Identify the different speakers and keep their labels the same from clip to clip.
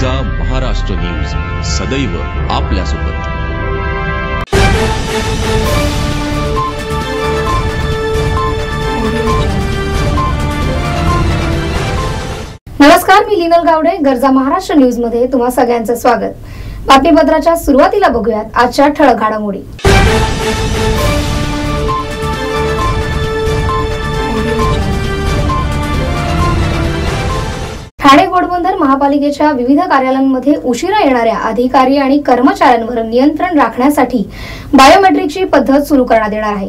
Speaker 1: गर्जा Maharashtra news सदैव आपल्यासोबत।
Speaker 2: नमस्कार, मी लीनल गावडे। गर्जा महाराष्ट्र न्यूज मध्ये तुम्हा सगळ्यांचं स्वागत। बातमीपत्राच्या सुरुवातीला बघूयात आजच्या ठळक घडामोडी। ठाणे घोडबंदर महापालिकेच्या विविध कार्यालयांमध्ये उशिरा येणाऱ्या अधिकारी आणि कर्मचाऱ्यांवर नियंत्रण राखण्यासाठी बायोमेट्रिकची पद्धत सुरू करण्यात येणार आहे।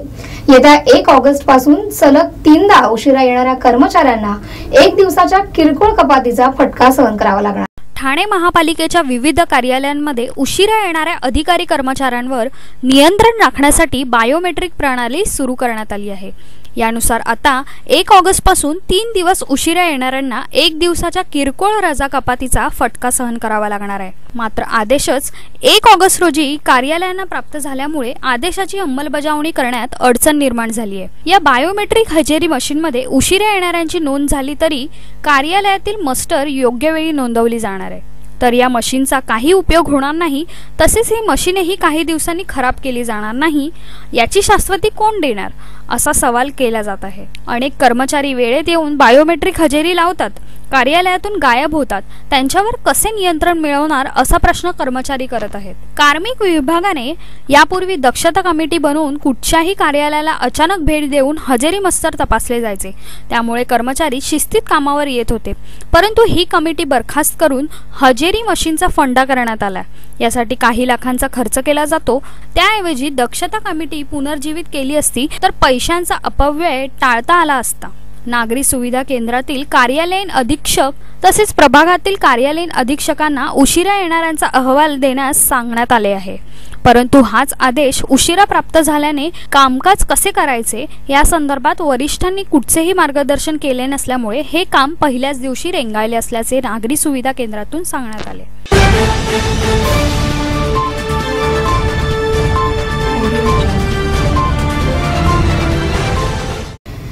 Speaker 2: येत्या 1 ऑगस्ट पासून सलग 3दा उशिरा येणाऱ्या कर्मचाऱ्यांना 1 दिवसाच्या किरकोळ कपातीचा फटका सहन करावा लागणार।
Speaker 3: ठाणे महापालिकेच्या विविध कार्यालयांमध्ये उशिरा येणाऱ्या अधिकारी कर्मचाऱ्यांवर नियंत्रण राखण्यासाठी बायोमेट्रिक प्रणाली सुरू करण्यात आली आहे। यानुसार आता 1 ऑगस्ट पासून 3 दिवस उशिरा येणाऱ्यांना 1 दिवसाच्या किरकोळ रजा कपातीचा फटका सहन करावा लागणार आहे। मात्र आदेशच 1 ऑगस्ट रोजी कार्यालयांना प्राप्त झाल्यामुळे आदेशाची अंमलबजावणी करण्यात अडचण निर्माण झाली आहे। या बायोमेट्रिक हजेरी मशीनमध्ये उशिरा येणाऱ्यांची नोंद झाली तरी कार्यालयातील मस्टर योग्य वेळी नोंदवली जाणार आहे। तर या मशीनचा काही उपयोग होणार नाही, तसेच ही मशीनही काही दिवसांनी खराब केली जाणार नाही। याची शाश्वती कोण देणार असा सवाल केला जात आहे। अनेक कर्मचारी वेळेत येऊन बायोमेट्रिक हजेरी लावतात, कार्यालयातून गायब होतात, त्यांच्यावर कसे नियंत्रण मिळवणार असा प्रश्न कर्मचारी करत आहेत। कार्मिक विभागाने यापूर्वी दक्षता कमिटी बनवून कुठच्याही कार्यालयाला अचानक भेट देऊन हजेरी मस्तर तपासले जायचे, त्यामुळे कर्मचारी शिस्तीत कामावर येत होते। परंतु ही कमिटी बरखास्त करून हजेरी मशीनचा फंडा करण्यात आला। यासाठी काही लाखांचा खर्च केला जातो, त्याऐवजी दक्षता कमिटी पुनर्जीवित केली असती तर पैशांचा अपव्यय टाळता आला असता। नागरी सुविधा केंद्रातील कार्यालयीन अधीक्षक तसेच प्रभागातील कार्यालयीन अधीक्षकांना उशिरा येणाऱ्यांचा अहवाल देण्यास सांगण्यात आले आहे। परंतु हाच आदेश उशिरा प्राप्त झाल्याने कामकाज कसे करायचे या संदर्भात वरिष्ठांनी कुठचेही मार्गदर्शन केले नसल्यामुळे हे काम पहिल्याच दिवशी रेंगाळले असल्याचे नागरी सुविधा केंद्रातून सांगण्यात आले।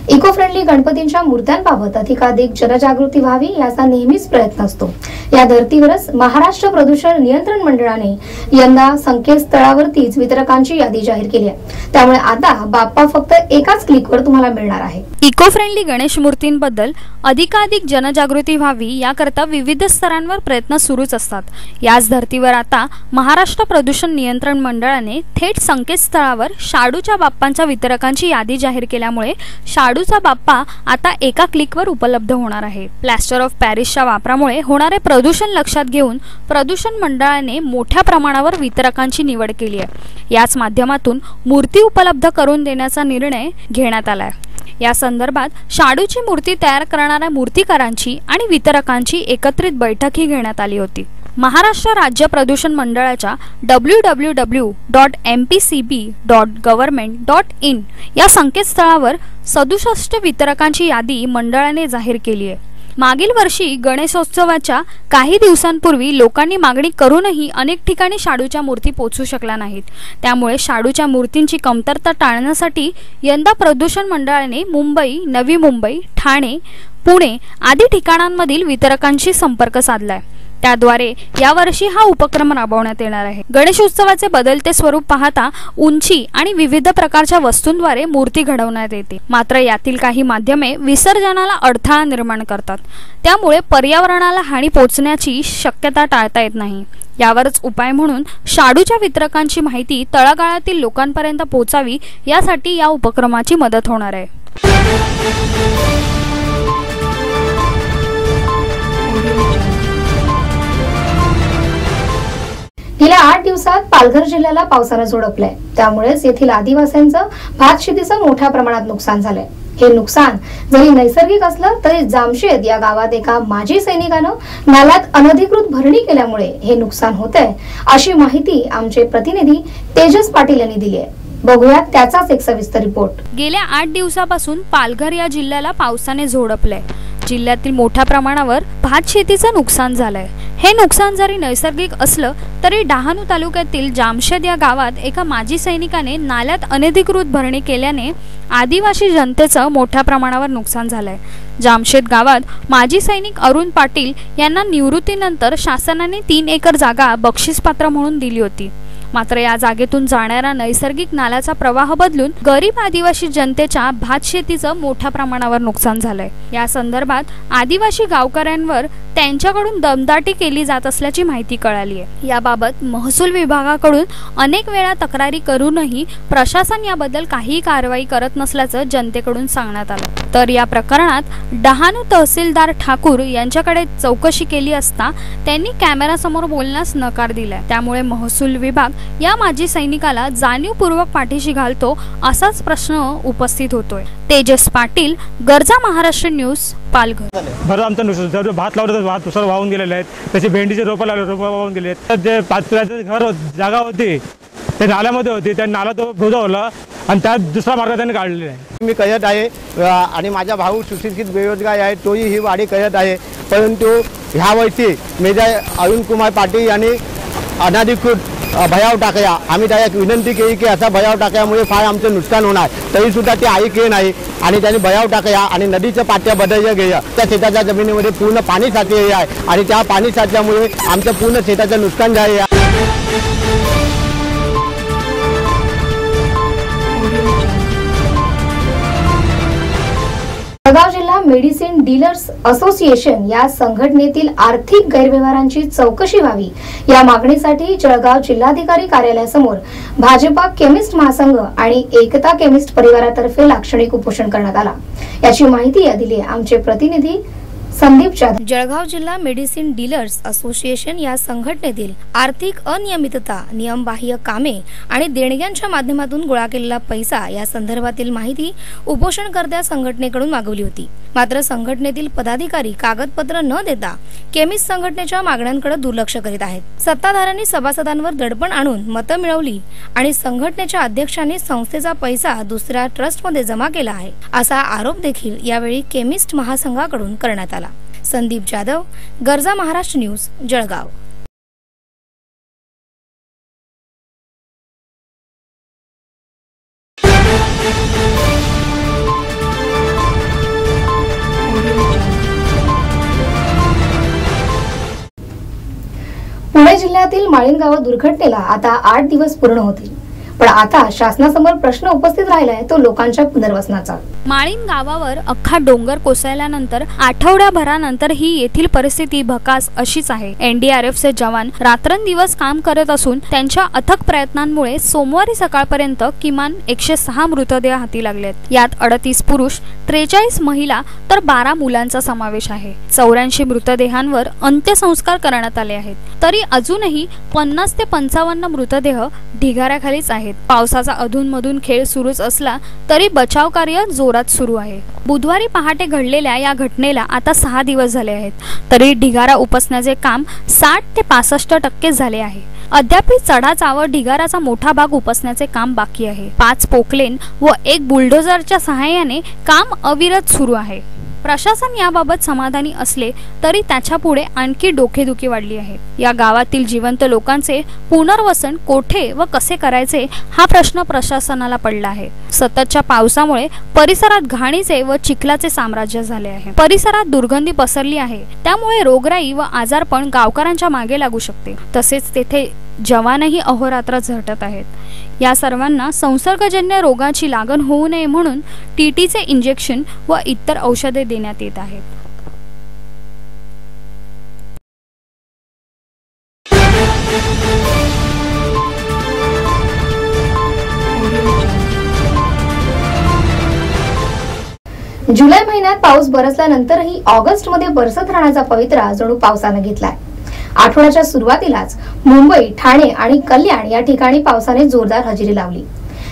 Speaker 2: इको फ्रेंडली गणपतींच्या मूर्त्यांबाबत अधिकाधिक जनजागृती व्हावी याचा नेहमीच प्रयत्न असतो। या धर्तीवरच महाराष्ट्र प्रदूषण नियंत्रण मंडळाने यंदा संकेतस्थळावरतीच वितरकांची यादी जाहीर केली आहे। त्यामुळे आता बाप्पा फक्त एकाच क्लिकवर तुम्हाला मिळणार आहे।
Speaker 3: इको फ्रेंडली गणेश मूर्तींबद्दल अधिकाधिक जनजागृती व्हावी याकरता विविध स्तरांवर प्रयत्न सुरूच असतात। याच धर्तीवर आता महाराष्ट्र प्रदूषण नियंत्रण मंडळाने थेट संकेतस्थळावर शाडूच्या बाप्पांच्या वितरकांची यादी जाहीर केल्यामुळे शाडूचा बाप्पा आता एका क्लिकवर उपलब्ध होणार आहे। प्लास्टर ऑफ पॅरिसच्या वापरामुळे होणारे प्रदूषण लक्षात घेऊन प्रदूषण मंडळाने मोठ्या प्रमाणावर वितरकांची निवड केली आहे। याच माध्यमातून मूर्ती उपलब्ध करून देण्याचा निर्णय घेण्यात आला आहे। या संदर्भात शाडूची मूर्ती तयार करणाऱ्या मूर्तिकारांची आणि वितरकांची एकत्रित बैठकही घेण्यात आली होती। महाराष्ट्र राज्य प्रदूषण मंडळाच्या www.mpcb.government.in या संकेतस्थळावर 67 वितरकांची यादी मंडळाने जाहीर केली आहे। मागील वर्षी गणेशोत्सवाच्या काही दिवसांपूर्वी लोकांनी मागणी करूनही अनेक ठिकाणी शाडूच्या मूर्ती पोहोचू शकल्या नाहीत। त्यामुळे शाडूच्या मूर्तींची कमतरता टाळण्यासाठी यंदा प्रदूषण मंडळाने मुंबई, नवी मुंबई, ठाणे, पुणे आदी ठिकाणांमधील वितरकांशी संपर्क साधलाय। त्याद्वारे यावर्षी हा उपक्रम राबवण्यात येणार आहे। गणेशोत्सवाचे बदलते स्वरूप पाहता उंची आणि विविध प्रकारच्या वस्तूंद्वारे मूर्ती घडवण्यात येते। मात्र यातील काही माध्यमे विसर्जनाला अडथळा निर्माण करतात, त्यामुळे पर्यावरणाला हानी पोहोचण्याची शक्यता टाळता येत नाही। यावरच उपाय म्हणून शाडूच्या वितरकांची माहिती तळागाळातील लोकांपर्यंत पोहोचावी यासाठी या उपक्रमाची मदत होणार आहे।
Speaker 2: गेल्या 8 दिवसात पालघर जिल्ह्याला पावसाने झोडपलंय, त्यामुळेच येथील आदिवासींचं भात शेतीचं मोठ्या प्रमाणात नुकसान झालंय। हे नुकसान जरी नैसर्गिक असलं तरी जामशेद या गावात एका माजी सैनिकानं नाल्यात अनधिकृत भरणी केल्यामुळे हे नुकसान होतंय, अशी माहिती आमचे प्रतिनिधी तेजस पाटील यांनी दिली आहे। बघूयात त्याचाच एक सविस्तर रिपोर्ट।
Speaker 3: गेल्या 8 दिवसापासून पालघर या जिल्ह्याला पावसाने झोडपलंय। जिल्ह्यातील मोठ्या प्रमाणावर भात शेतीचं नुकसान झालंय। हे नुकसान जरी नैसर्गिक असलं तरी डहाणू तालुक्यातील जामशेद या गावात एका माजी सैनिकाने नाल्यात अनधिकृत भरणी केल्याने आदिवासी जनतेचं मोठ्या प्रमाणावर नुकसान झालंय। जामशेद गावात माजी सैनिक अरुण पाटील यांना निवृत्तीनंतर शासनाने 3 एकर जागा बक्षीसपात्र म्हणून दिली होती। मात्र या जागेतून जाणारा नैसर्गिक नाल्याचा प्रवाह बदलून गरीब आदिवासी जनतेच्या भात शेतीचं मोठ्या प्रमाणावर नुकसान झालंय। या संदर्भात आदिवासी गावकऱ्यांवर त्यांच्याकडून दमदाटी केली जात असल्याची माहिती कळाली आहे। याबाबत महसूल विभागाकडून अनेक वेळा तक्रारी करूनही प्रशासन याबद्दल काही कारवाई करत नसल्याचं जनतेकडून सांगण्यात आलं। तर या प्रकरणात डहाणू तहसीलदार ठाकूर यांच्याकडे चौकशी केली असता त्यांनी कॅमेरासमोर बोलण्यास नकार दिलाय। त्यामुळे महसूल विभाग या माजी सैनिकाला जाणीवपूर्वक पाठीशी घालतो असाच प्रश्न उपस्थित होतोय। तेजस पाटील, गरजा महाराष्ट्र न्यूज, पालघर।
Speaker 4: बरं, आमचं नुसतं भात लावलं तर भात उसळ वाहून गेलेले आहेत, त्याची भेंडीचे रोपं लावले, रोपं वाहून गेले आहेत। जे 5 पिढ्याचं घर जागा होती ते नाल्यामध्ये होती, त्या नाला तो बुजवला आणि त्यात दुसरा मार्ग त्यांनी काढलेला आहे।
Speaker 5: मी कळत आहे आणि माझा भाऊ सुशिक्षित बेरोजगार आहे, तोही ही वाडी कळत आहे। परंतु ह्या वर्षी मेजर अरुण कुमार पाटील यांनी अनधिकृत भयाव टाकल्या। आम्ही त्याला विनंती केली की असा भयाव टाकल्यामुळे फार आमचं नुकसान होणार, तरीसुद्धा ते ऐकले नाही आणि त्यांनी भयाव टाकल्या आणि नदीच्या पाट्या बदलल्या गेल्या। त्या शेताच्या जमिनीमध्ये पूर्ण पाणी साचलेले आहे आणि त्या पाणी साचल्यामुळे आमचं पूर्ण शेताचं नुकसान झाले आहे।
Speaker 2: जळगाव जिल्हा मेडिसिन डीलर्स असोसिएशन या संघटनेतील आर्थिक गैरव्यवहारांची चौकशी व्हावी या मागणीसाठी जळगाव जिल्हाधिकारी कार्यालयासमोर भाजपा केमिस्ट महासंघ आणि एकता केमिस्ट परिवारातर्फे लाक्षणिक उपोषण करण्यात आला। याची माहिती दिली आमचे प्रतिनिधी संदीप जाधव। जळगाव जिल्हा मेडिसिन डीलर्स असोसिएशन या संघटनेतील आर्थिक अनियमितता, नियमबाह्य कामे आणि देणग्यांच्या माध्यमातून गोळा केलेला पैसा या संदर्भातील माहिती उपोषणकर्त्या संघटनेकडून मागवली होती। मात्र संघटनेतील पदाधिकारी कागदपत्र न देता केमिस्ट संघटनेच्या मागण्यांकडे दुर्लक्ष करीत आहेत। सत्ताधाऱ्यांनी सभासदांवर दडपण आणून मतं मिळवली आणि संघटनेच्या अध्यक्षांनी संस्थेचा पैसा दुसऱ्या ट्रस्टमध्ये जमा केला आहे असा आरोप देखील यावेळी केमिस्ट महासंघाकडून करण्यात आला। संदीप जाधव, गरजा महाराष्ट्र न्यूज, जळगाव। पुणे जिल्ह्यातील माळीणगाव दुर्घटनेला आता 8 दिवस पूर्ण होतील, पण आता शासनासमोर प्रश्न उपस्थित राहिलाय तो लोकांच्या पुनर्वसनाचा।
Speaker 3: माळीण गावावर अख्खा डोंगर कोसळल्यानंतर आठवड्याभरानंतरही येथील परिस्थिती भकास अशीच आहे। एनडीआरएफचे जवान रात्रंदिवस काम करत असून त्यांच्या अथक प्रयत्नांमुळे सोमवारी सकाळपर्यंत किमान 106 मृतदेह हाती लागलेत। यात 38 पुरुष, 43 महिला तर 12 मुलांचा समावेश आहे। 84 मृतदेहांवर अंत्यसंस्कार करण्यात आले आहेत, तरी अजूनही 50 ते 55 मृतदेह ढिगाऱ्याखालीच आहेत। पावसाचा अधूनमधून खेळ सुरूच असला तरी बचाव कार्य जोरात सुरू आहे। बुधवारी पहाटे घडलेल्या या घटनेला आता 6 दिवस झाले आहेत, तरी ढिगारा उपसण्याचे काम 60 ते 65% झाले आहे। अद्याप चढाचावर ढिगाराचा मोठा भाग उपसण्याचे काम बाकी आहे। 5 पोकलेन व 1 बुलडोझरच्या सहाय्याने काम अविरत सुरू आहे। प्रशासन याबाबत समाधानी असले तरी त्याच्या पुढे आणखी डोकेदुखी वाढली आहे। या गावातील जिवंत लोकांचे पुनर्वसन कोठे व कसे करायचे हा प्रश्न प्रशासनाला पडला आहे। सततच्या पावसामुळे परिसरात घाणीचे व चिखलाचे साम्राज्य झाले आहे। परिसरात दुर्गंधी पसरली आहे, त्यामुळे रोगराई व आजारपण गावकऱ्यांच्या मागे लागू शकते। तसेच तेथे जवानही अहोरात्र झटत आहेत। या सर्वांना संसर्गजन्य रोगाची लागण होऊ नये म्हणून टीटीचे इंजेक्शन व इतर औषधे देण्यात येत आहेत।
Speaker 2: जुलै महिन्यात पाऊस बरसल्यानंतरही ऑगस्ट मध्ये बरसत राहण्याचा पवित्रा जणू पावसाने घेतलाय। आठवड्याच्या सुरुवातीलाच मुंबई, ठाणे आणि कल्याण या ठिकाणी पावसाने जोरदार हजेरी लावली।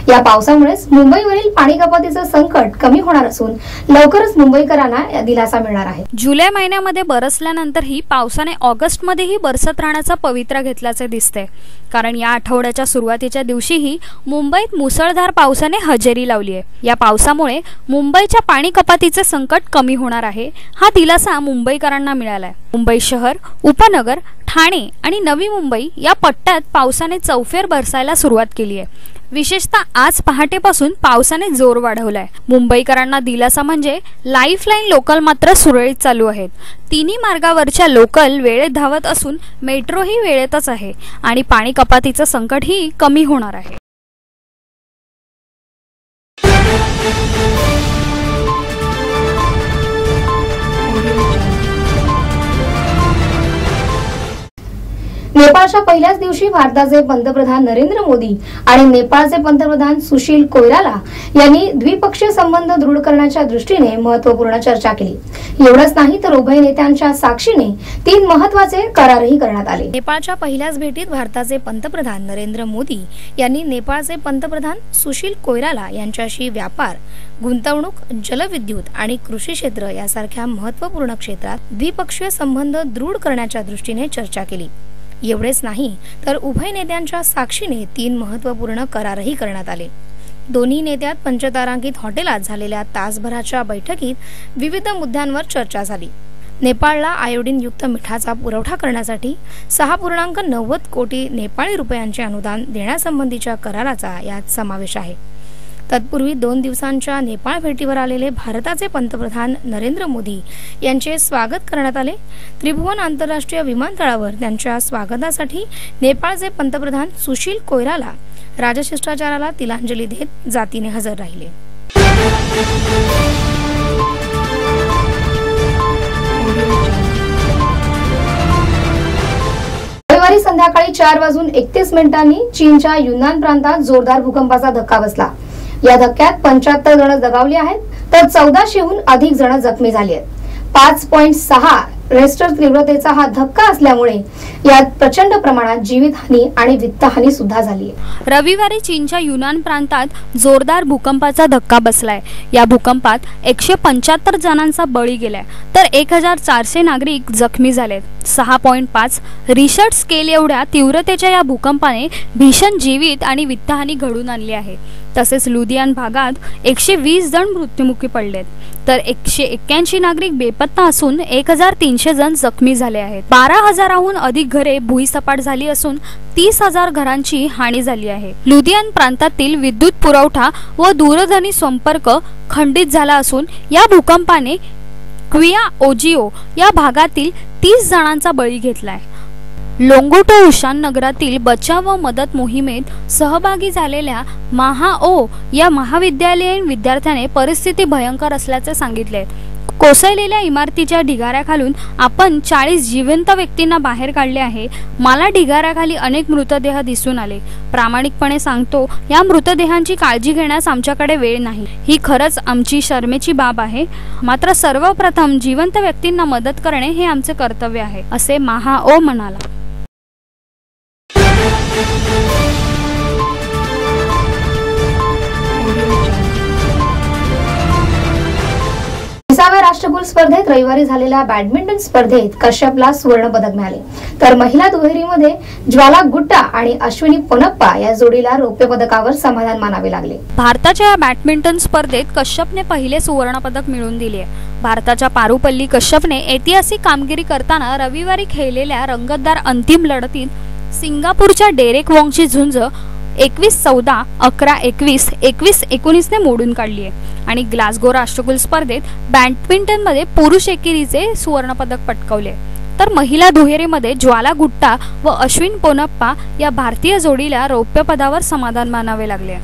Speaker 2: या पावसामुळेच मुंबईवरील पाणी कपातीचे संकट कमी होणार असून लवकरच मुंबईकरांना दिलासा मिळणार आहे।
Speaker 3: जुलै महिन्यामध्ये बरसल्यानंतरही पावसाने ऑगस्ट मध्येही बरसत राहण्याचा पवित्रा घेतल्याचे दिसते, कारण या आठवड्याच्या सुरुवातीच्या दिवशीही मुंबईत मुसळधार पावसाने हजेरी लावली आहे। या पावसामुळे मुंबईच्या पाणी कपातीचे संकट कमी होणार आहे, हा दिलासा मुंबईकरांना मिळालाय। मुंबई शहर, उपनगर, ठाणे आणि नवी मुंबई या पट्ट्यात पावसाने चौफेर बरसायला सुरुवात केली आहे. विशेषतः आज पहाटेपासून पावसाने जोर वाढवलाय. मुंबईकरांना दिलासा म्हणजे लाईफलाईन लोकल मात्र सुरळीत चालू आहेत. तिन्ही मार्गावरच्या लोकल वेळेत धावत असून मेट्रोही वेळेतच आहे आणि पाणी कपातीचं संकटही कमी होणार आहे.
Speaker 2: नेपाळच्या पहिल्याच दिवशी भारताचे पंतप्रधान नरेंद्र मोदी आणि नेपाळचे पंतप्रधान सुशील कोइराला यांनी द्विपक्षीय संबंध दृढ करण्याच्या दृष्टीने महत्त्वपूर्ण चर्चा केली. एवढंच नाही तर उभय नेत्यांच्या साक्षीने 3 महत्त्वाचे करारही करण्यात आले.
Speaker 3: नेपाळच्या पहिल्याच भेटीत भारताचे पंतप्रधान नरेंद्र मोदी यांनी नेपाळचे पंतप्रधान सुशील कोइराला यांच्याशी व्यापार, गुंतवणूक, जलविद्युत आणि कृषी क्षेत्र यासारख्या महत्त्वपूर्ण क्षेत्रात द्विपक्षीय संबंध दृढ करण्याच्या दृष्टीने चर्चा केली. एवढेच नाही तर उभय नेत्यांच्या साक्षीने 3 महत्त्वपूर्ण करारही करण्यात आले. दोन्ही नेत्यात पंचतारांकित हॉटेलात झालेल्या तासभराच्या बैठकीत विविध मुद्द्यांवर चर्चा झाली. नेपाळला आयोडीनयुक्त मिठाचा पुरवठा करण्यासाठी 6.90 कोटी नेपाळी रुपयांचे अनुदान देण्यासंबंधीच्या कराराचा यात समावेश आहे. तत्पूर्वी 2 दिवसांच्या नेपाळ भेटीवर आलेले भारताचे पंतप्रधान नरेंद्र मोदी यांचे स्वागत करण्यात आले. त्रिभुवन आंतरराष्ट्रीय विमानतळावर त्यांच्या स्वागतासाठी नेपाळचे पंतप्रधान सुशील कोइराला राजशिष्टाचाराला तिलांजली देत जातीने हजर राहिले.
Speaker 2: रविवारी संध्याकाळी 4:31 चीनच्या युनान प्रांतात जोरदार भूकंपाचा धक्का बसला. या धक्क्यात 75 जण दगावली आहेत तर 1400हून अधिक जण जखमी झाली आहेत. 5.6 रिश्टर तीव्रतेचा हा धक्का असल्यामुळे यात प्रचंड प्रमाणात जीवितहानी आणि वित्तहानी सुद्धा झाली आहे.
Speaker 3: रविवारी चीनच्या युनान प्रांतात जोरदार भूकंपाचा धक्का बसलाय. या भूकंपात 175 जणांचा बळी गेलाय तर 1400 नागरिक जखमी झालेत. 6.5 रिश्टर स्केल एवढ्या तीव्रतेच्या या भूकंपाने भीषण जीवित आणि वित्तहानी घडून आणली आहे. तसेच लुधियान भागात 120 जण मृत्युमुखी पडलेत तर 181 नागरिक बेपत्ता असून 1300 जण जखमी झाले आहेत. 12,000हून अधिक घरे भुईसपाट झाली असून 30,000 घरांची हानी झाली आहे. लुधियान प्रांतातील विद्युत पुरवठा व दूरध्वनी संपर्क खंडित झाला असून या भूकंपाने क्विया ओजिओ या भागातील 30 जणांचा बळी घेतलाय. लोंगोटो उशान नगरातील बचाव व मदत मोहिमेत सहभागी झालेल्या महाओ या महाविद्यालयीन विद्यार्थ्याने परिस्थिती भयंकर असल्याचे सांगितले. कोसळलेल्या इमारतीच्या ढिगाऱ्याखालून आपण 40 जिवंत व्यक्तींना बाहेर काढले आहे. मला ढिगाऱ्याखाली अनेक मृतदेह दिसून आले. प्रामाणिकपणे सांगतो, या मृतदेहांची काळजी घेण्यास आमच्याकडे वेळ नाही. ही खरंच आमची शरमेची बाब आहे. मात्र सर्वप्रथम जिवंत व्यक्तींना मदत करणे हे आमचे कर्तव्य आहे, असे महाओ म्हणाला.
Speaker 2: राष्ट्रकुल स्पर्धेत रविवारी झालेल्या बॅडमिंटन स्पर्धेत कश्यपला सुवर्ण पदक मिळाले तर महिला दुहेरीमध्ये ज्वाला गुट्टा आणि अश्विनी पोनप्पा या जोडीला रौप्य पदकावर समाधान मानावे लागले.
Speaker 3: भारताच्या बॅडमिंटन स्पर्धेत कश्यपने पहिले सुवर्ण पदक मिळवून दिले. भारताच्या पारुपल्ली कश्यपने ऐतिहासिक कामगिरी करताना रविवारी खेळलेल्या रंगतदार अंतिम लढतीत सिंगापूरच्या डेरेक वॉंगची झुंज 21-14, 11-21, 21-19 ने मोडून काढली आहे आणि ग्लासगो राष्ट्रकुल स्पर्धेत बॅडमिंटन मध्ये पुरुष एकेरीचे सुवर्ण पदक पटकावले तर महिला दुहेरीमध्ये ज्वाला गुट्टा व अश्विन पोनप्पा या भारतीय जोडीला रौप्य पदावर समाधान मानावे लागले.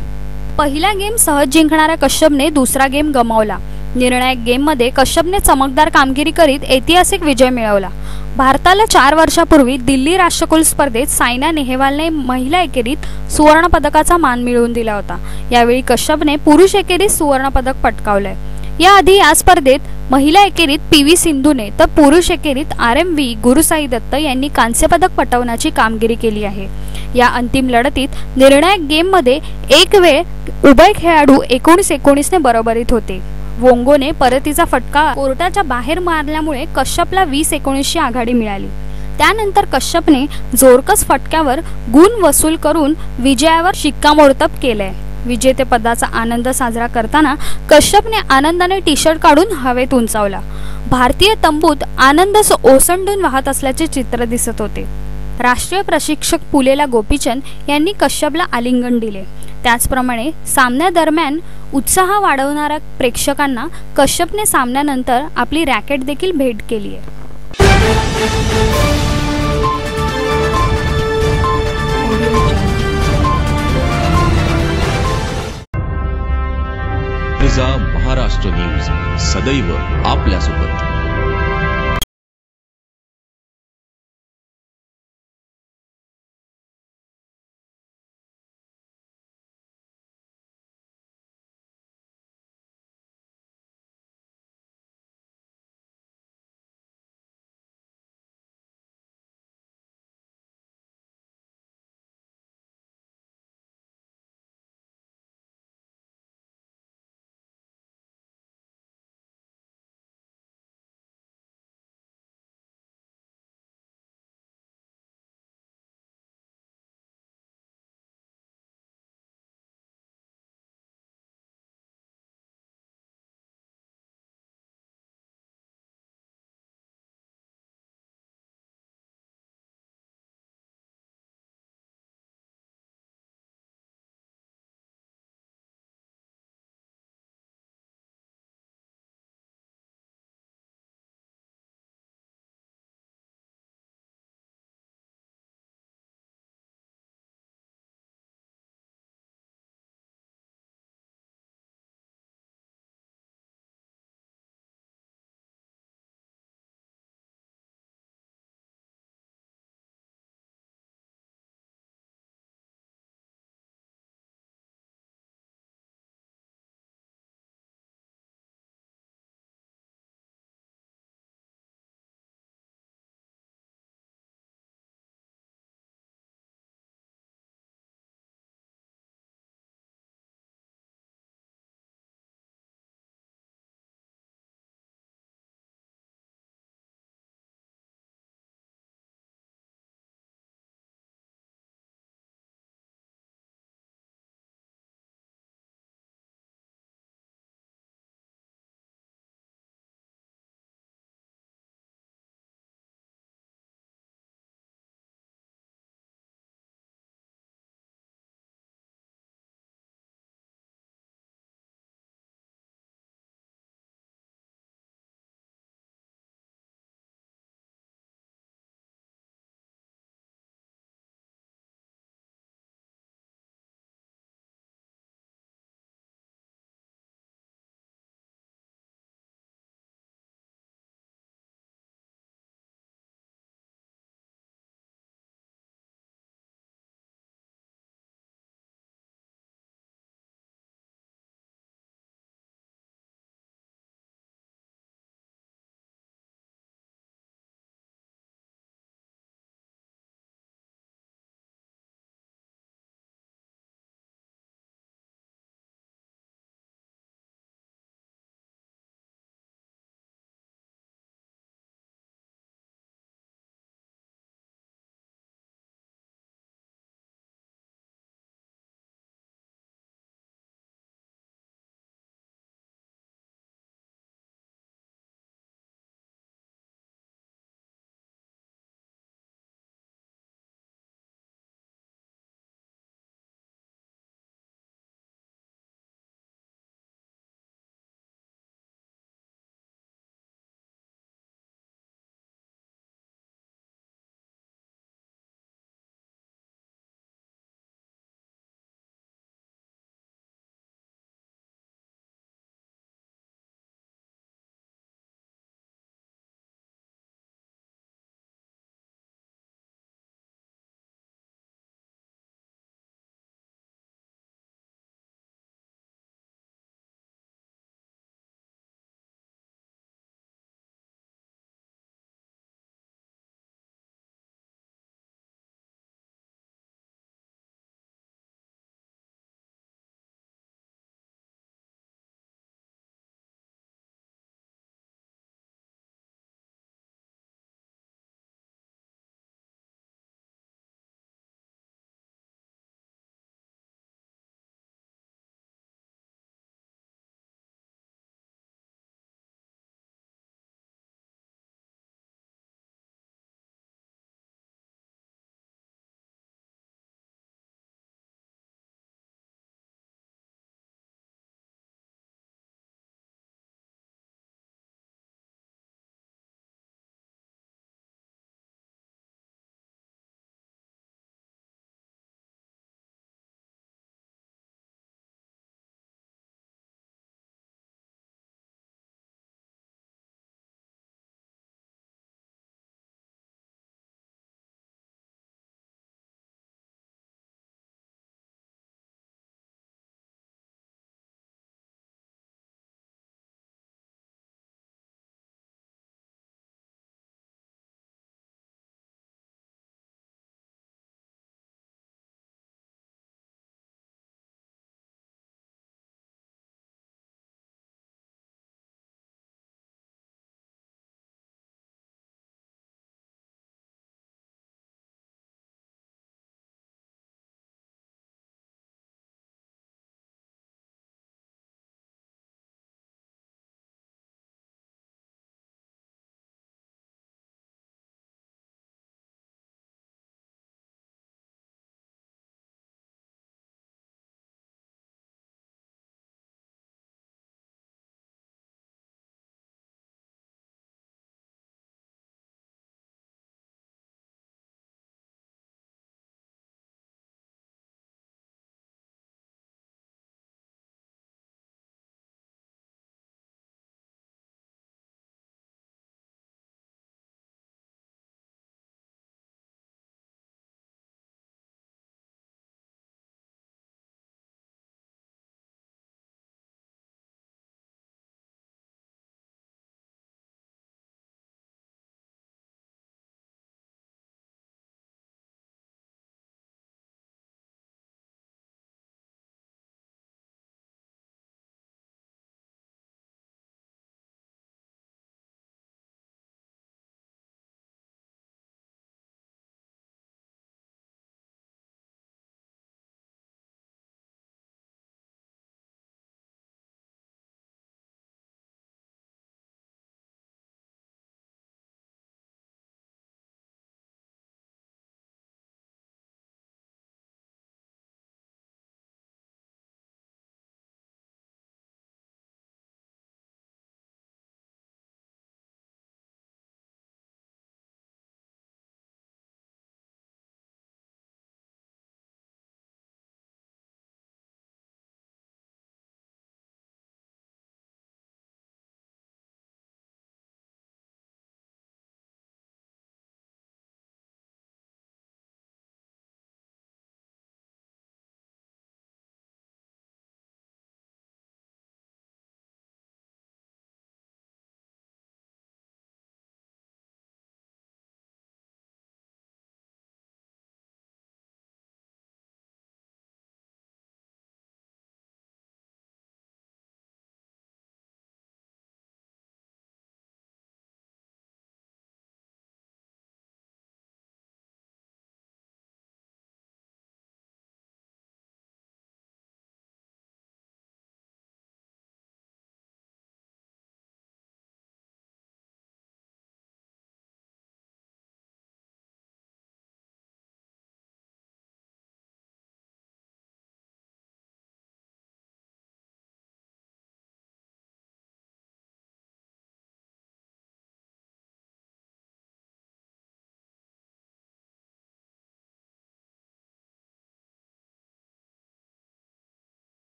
Speaker 3: पहिला गेम सहज जिंकणाऱ्या कश्यपने दुसरा गेम गमावला. निर्णायक गेम मध्ये कश्यपने चमकदार कामगिरी करीत ऐतिहासिक विजय मिळवला. भारताला 4 वर्षापूर्वी दिल्ली राष्ट्रकुल स्पर्धेत सायना नेहवालने महिला एकेरीत सुवर्ण पदकाचा मान मिळवून दिला होता. यावेळी कश्यपने पुरुष एकेरीत सुवर्ण पदक पटकावले. याआधी या स्पर्धेत महिला एकेरीत PV सिंधूने तर पुरुष एकेरीत RMV गुरुसाई दत्त यांनी कांस्य पदक पटवण्याची कामगिरी केली आहे. या अंतिम लढतीत निर्णायक गेम मध्ये एक वेळ उभय खेळाडू 19-19 ने बरोबरीत होते. वोंगोने परतीचा फटका कोर्टाच्या बाहेर मारल्यामुळे कश्यपला 20-19ची आघाडी मिळाली. त्यानंतर कश्यपने जोरकस फटक्यावर गुण वसूल करून विजयावर शिक्कामोर्तब केले. विजेतेपदाचा आनंद साजरा करताना कश्यपने आनंदाने टी शर्ट काढून हवेत उंचावला. भारतीय तंबूत आनंद ओसंडून वाहत असल्याचे चित्र दिसत होते. राष्ट्रीय प्रशिक्षक पुलेला गोपीचंद यांनी कश्यपला आलिंगन दिले. त्याचप्रमाणे सामन्यादरम्यान उत्साह वाढवणाऱ्या प्रेक्षकांना कश्यपने सामन्यानंतर आपली रॅकेट देखील भेट केली आहे.
Speaker 1: महाराष्ट्र न्यूज सदैव आपल्यासोबत.